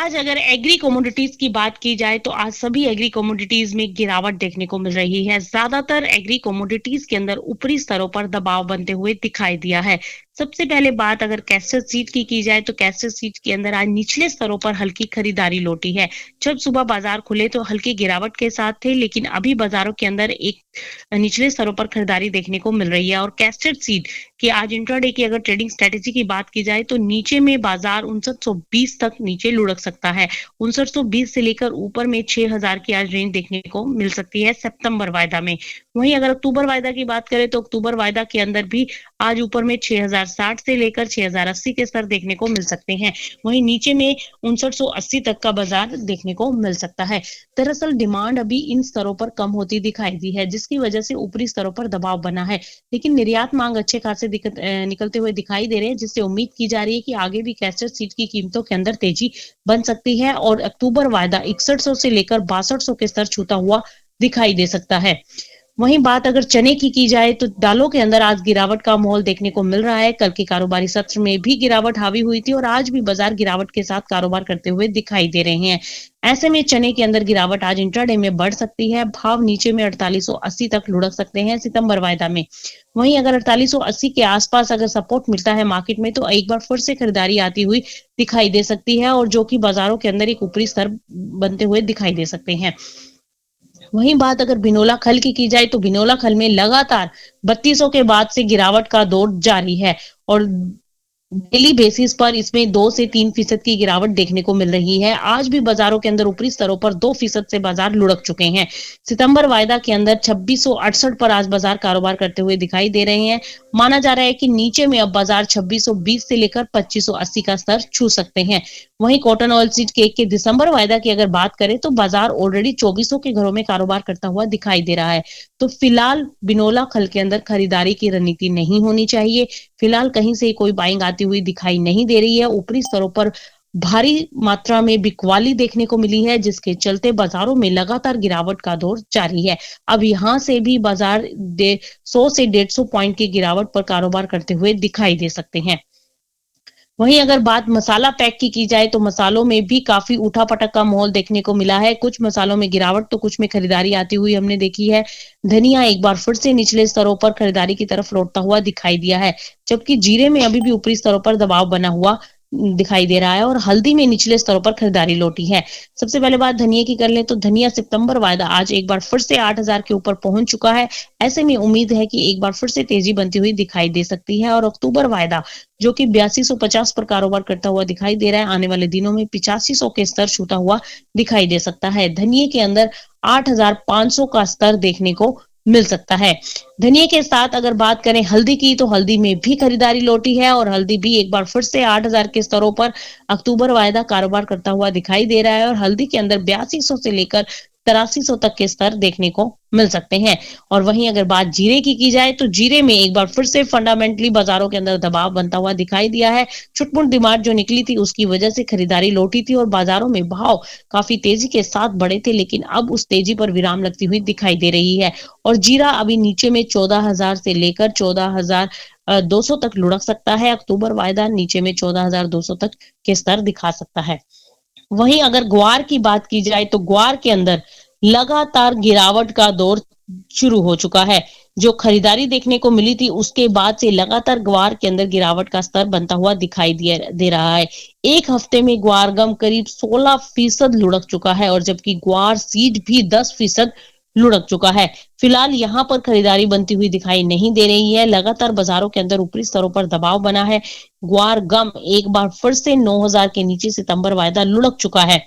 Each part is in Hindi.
आज अगर एग्री कमोडिटीज की बात की जाए तो आज सभी एग्री कमोडिटीज में गिरावट देखने को मिल रही है। ज्यादातर एग्री कमोडिटीज के अंदर ऊपरी स्तरों पर दबाव बनते हुए दिखाई दिया है। सबसे पहले बात अगर कैस्टर सीड की जाए तो कैस्टर सीड के अंदर आज निचले स्तरों पर हल्की खरीदारी लौटी है। जब सुबह बाजार खुले तो हल्की गिरावट के साथ थे, लेकिन अभी बाजारों के अंदर एक निचले स्तरों पर खरीदारी देखने को मिल रही है। और कैस्टर सीड कि आज इंट्राडे की अगर ट्रेडिंग स्ट्रेटेजी की बात की जाए तो नीचे में बाजार 5920 तक नीचे लुढ़क सकता है। 5920 से लेकर ऊपर में 6000 की आज रेंज देखने को मिल सकती है सितंबर वायदा में। वहीं अगर अक्टूबर वायदा की बात करें तो अक्टूबर वायदा के अंदर भी आज ऊपर में 6060 से लेकर 6080 के स्तर देखने को मिल सकते हैं। वहीं नीचे में 5980 तक का बाजार देखने को मिल सकता है। दरअसल डिमांड अभी इन स्तरों पर कम होती दिखाई दी है, जिसकी वजह से ऊपरी स्तरों पर दबाव बना है। लेकिन निर्यात मांग अच्छे खासे निकलते हुए दिखाई दे रहे हैं, जिससे उम्मीद की जा रही है कि आगे भी कैस्टर सीड की कीमतों के अंदर तेजी बन सकती है और अक्टूबर वायदा 6100 से लेकर 6200 के स्तर छूता हुआ दिखाई दे सकता है। वहीं बात अगर चने की जाए तो दालों के अंदर आज गिरावट का माहौल देखने को मिल रहा है। कल के कारोबारी सत्र में भी गिरावट हावी हुई थी और आज भी बाजार गिरावट के साथ कारोबार करते हुए दिखाई दे रहे हैं। ऐसे में चने के अंदर गिरावट आज इंट्राडे में बढ़ सकती है। भाव नीचे में 4880 तक लुढ़क सकते हैं सितंबर वायदा में। वहीं अगर 4880 के आसपास अगर सपोर्ट मिलता है मार्केट में तो एक बार फिर से खरीदारी आती हुई दिखाई दे सकती है और जो कि बाजारों के अंदर एक ऊपरी स्तर बनते हुए दिखाई दे सकते हैं। वहीं बात अगर बिनोला खल की जाए तो बिनोला खल में लगातार 3200 के बाद से गिरावट का दौर जारी है और डेली बेसिस पर इसमें 2 से 3% की गिरावट देखने को मिल रही है। आज भी बाजारों के अंदर ऊपरी स्तरों पर 2% से बाजार लुढ़क चुके हैं। सितंबर वायदा के अंदर 2668 पर आज बाजार कारोबार करते हुए दिखाई दे रहे हैं। माना जा रहा है कि नीचे में अब बाजार 2620 से लेकर 2580 का स्तर छू सकते हैं। वहीं कॉटन ऑयल सीड केक के दिसंबर वायदा की अगर बात करें तो बाजार ऑलरेडी 2400 के घरों में कारोबार करता हुआ दिखाई दे रहा है। तो फिलहाल बिनोला खल के अंदर खरीदारी की रणनीति नहीं होनी चाहिए। फिलहाल कहीं से कोई बाइंग आती हुई दिखाई नहीं दे रही है। ऊपरी स्तरों पर भारी मात्रा में बिकवाली देखने को मिली है, जिसके चलते बाजारों में लगातार गिरावट का दौर जारी है। अब यहां से भी बाजार 100 से 150 पॉइंट की गिरावट पर कारोबार करते हुए दिखाई दे सकते हैं। वहीं अगर बात मसाला पैक की जाए तो मसालों में भी काफी उठापटक का माहौल देखने को मिला है। कुछ मसालों में गिरावट तो कुछ में खरीदारी आती हुई हमने देखी है। धनिया एक बार फिर से निचले स्तरों पर खरीदारी की तरफ लौटता हुआ दिखाई दिया है, जबकि जीरे में अभी भी ऊपरी स्तरों पर दबाव बना हुआ दिखाई दे रहा है और हल्दी में निचले स्तरों पर खरीदारी लौटी है। सबसे पहले बात धनिया की कर लें तो धनिया सितंबर वायदा आज एक बार फिर से 8000 के ऊपर पहुंच चुका है। ऐसे में उम्मीद है कि एक बार फिर से तेजी बनती हुई दिखाई दे सकती है और अक्टूबर वायदा जो कि 8250 पर कारोबार करता हुआ दिखाई दे रहा है, आने वाले दिनों में 8500 के स्तर छूता हुआ दिखाई दे सकता है। धनिये के अंदर 8500 का स्तर देखने को मिल सकता है। धनिये के साथ अगर बात करें हल्दी की तो हल्दी में भी खरीदारी लौटी है और हल्दी भी एक बार फिर से 8000 के स्तरों पर अक्टूबर वायदा कारोबार करता हुआ दिखाई दे रहा है और हल्दी के अंदर 8200 से लेकर 8300 तक के स्तर देखने को मिल सकते हैं। और वहीं अगर बात जीरे की जाए तो जीरे में एक बार फिर से फंडामेंटली बाजारों के अंदर दबाव बनता हुआ दिखाई दिया है। छुटपुट डिमांड जो निकली थी उसकी वजह से खरीदारी लौटी थी और बाजारों में भाव काफी तेजी के साथ बढ़े थे, लेकिन अब उस तेजी पर विराम लगती हुई दिखाई दे रही है और जीरा अभी नीचे में 14000 से लेकर 14200 तक लुढ़क सकता है। अक्टूबर वायदा नीचे में 14200 तक के स्तर दिखा सकता है। वहीं अगर ग्वार की बात की जाए तो ग्वार के अंदर लगातार गिरावट का दौर शुरू हो चुका है। जो खरीदारी देखने को मिली थी उसके बाद से लगातार ग्वार के अंदर गिरावट का स्तर बनता हुआ दिखाई दे रहा है। एक हफ्ते में ग्वार गम करीब 16% लुढ़क चुका है और जबकि ग्वार सीड भी 10% लुढ़क चुका है। फिलहाल यहाँ पर खरीदारी बनती हुई दिखाई नहीं दे रही है। लगातार बाजारों के अंदर ऊपरी स्तरों पर दबाव बना है। ग्वार गम एक बार फिर से 9000 के नीचे सितंबर वायदा लुढ़क चुका है।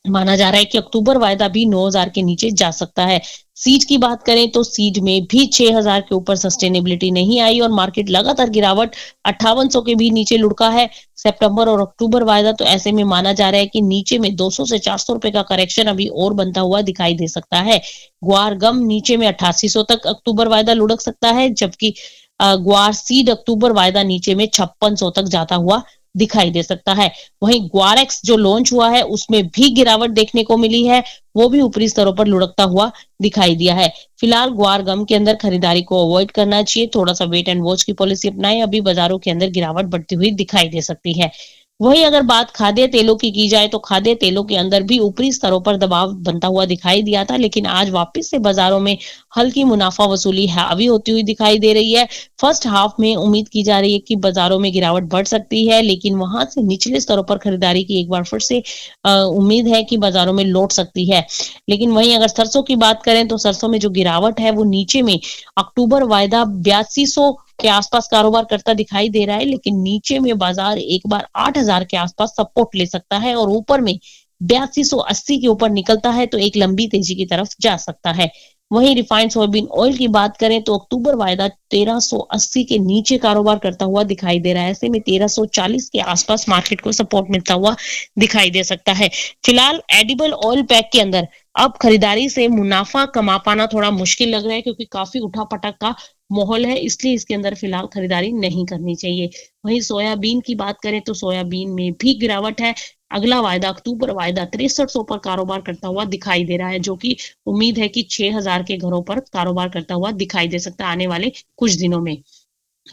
माना जा रहा है कि अक्टूबर वायदा भी 9000 के नीचे जा सकता है। सीज की बात करें तो सीज में भी 6000 के ऊपर सस्टेनेबिलिटी नहीं आई और मार्केट लगातार गिरावट 5800 के भी नीचे लुढ़का है। सितंबर और अक्टूबर वायदा तो ऐसे में माना जा रहा है कि नीचे में 200 से 400 रुपए का करेक्शन अभी और बनता हुआ दिखाई दे सकता है। ग्वार गम नीचे में 8800 तक अक्टूबर वायदा लुढ़क सकता है, जबकि ग्वार सीड अक्टूबर वायदा नीचे में 5600 तक जाता हुआ दिखाई दे सकता है। वहीं ग्वारेक्स जो लॉन्च हुआ है उसमें भी गिरावट देखने को मिली है, वो भी ऊपरी स्तरों पर लुढ़कता हुआ दिखाई दिया है। फिलहाल ग्वार गम के अंदर खरीदारी को अवॉइड करना चाहिए, थोड़ा सा वेट एंड वॉच की पॉलिसी अपनाएं। अभी बाजारों के अंदर गिरावट बढ़ती हुई दिखाई दे सकती है। वहीं अगर बात खाद्य तेलों की जाए तो खाद्य तेलों के अंदर भी ऊपरी स्तरों पर दबाव बनता हुआ दिखाई दिया था, लेकिन आज वापस से बाजारों में हल्की मुनाफा वसूली हावी होती हुई दिखाई दे रही है। फर्स्ट हाफ में उम्मीद की जा रही है कि बाजारों में गिरावट बढ़ सकती है, लेकिन वहां से निचले स्तरों पर खरीदारी की एक बार फिर से उम्मीद है कि बाजारों में लौट सकती है। लेकिन वहीं अगर सरसों की बात करें तो सरसों में जो गिरावट है वो नीचे में अक्टूबर वायदा 8200 के आसपास कारोबार करता दिखाई दे रहा है, लेकिन नीचे में बाजार एक बार 8000 के आसपास सपोर्ट ले सकता है और ऊपर में 8280 के ऊपर निकलता है तो एक लंबी तेजी की तरफ जा सकता है। वहीं रिफाइंड सोयाबीन ऑयल की बात करें तो अक्टूबर वायदा 1380 के नीचे कारोबार करता हुआ दिखाई दे रहा है। ऐसे में 1340 के आसपास मार्केट को सपोर्ट मिलता हुआ दिखाई दे सकता है। फिलहाल एडिबल ऑयल पैक के अंदर अब खरीदारी से मुनाफा कमा पाना थोड़ा मुश्किल लग रहा है, क्योंकि काफी उठापटक का माहौल है, इसलिए इसके अंदर फिलहाल खरीदारी नहीं करनी चाहिए। वहीं सोयाबीन की बात करें तो सोयाबीन में भी गिरावट है। अगला वायदा अक्टूबर वायदा 6300 पर कारोबार करता हुआ दिखाई दे रहा है, जो कि उम्मीद है कि 6000 के घरों पर कारोबार करता हुआ दिखाई दे सकता है आने वाले कुछ दिनों में।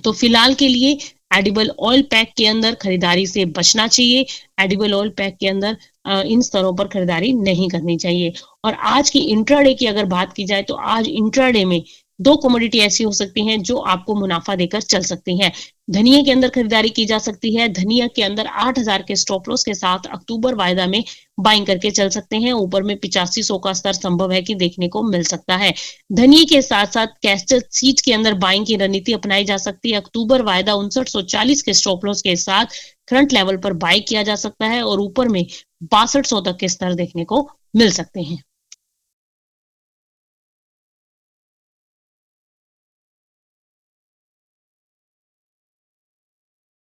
तो फिलहाल के लिए एडिबल ऑयल पैक के अंदर खरीदारी से बचना चाहिए। एडिबल ऑयल पैक के अंदर इन स्तरों पर खरीदारी नहीं करनी चाहिए। और आज की इंट्राडे की अगर बात की जाए तो आज इंट्राडे में दो कमोडिटी ऐसी हो सकती हैं जो आपको मुनाफा देकर चल सकती हैं। धनिया के अंदर खरीदारी की जा सकती है। धनिया के अंदर 8000 के स्टॉप लॉस के साथ अक्टूबर वायदा में बाइंग करके चल सकते हैं। ऊपर में 8500 का स्तर संभव है कि देखने को मिल सकता है। धनिया के साथ साथ कैस्टर सीड के अंदर बाइंग की रणनीति अपनाई जा सकती है। अक्टूबर वायदा 5940 के स्टॉप लॉस के साथ करंट लेवल पर बाय किया जा सकता है और ऊपर में 6200 तक के स्तर देखने को मिल सकते हैं।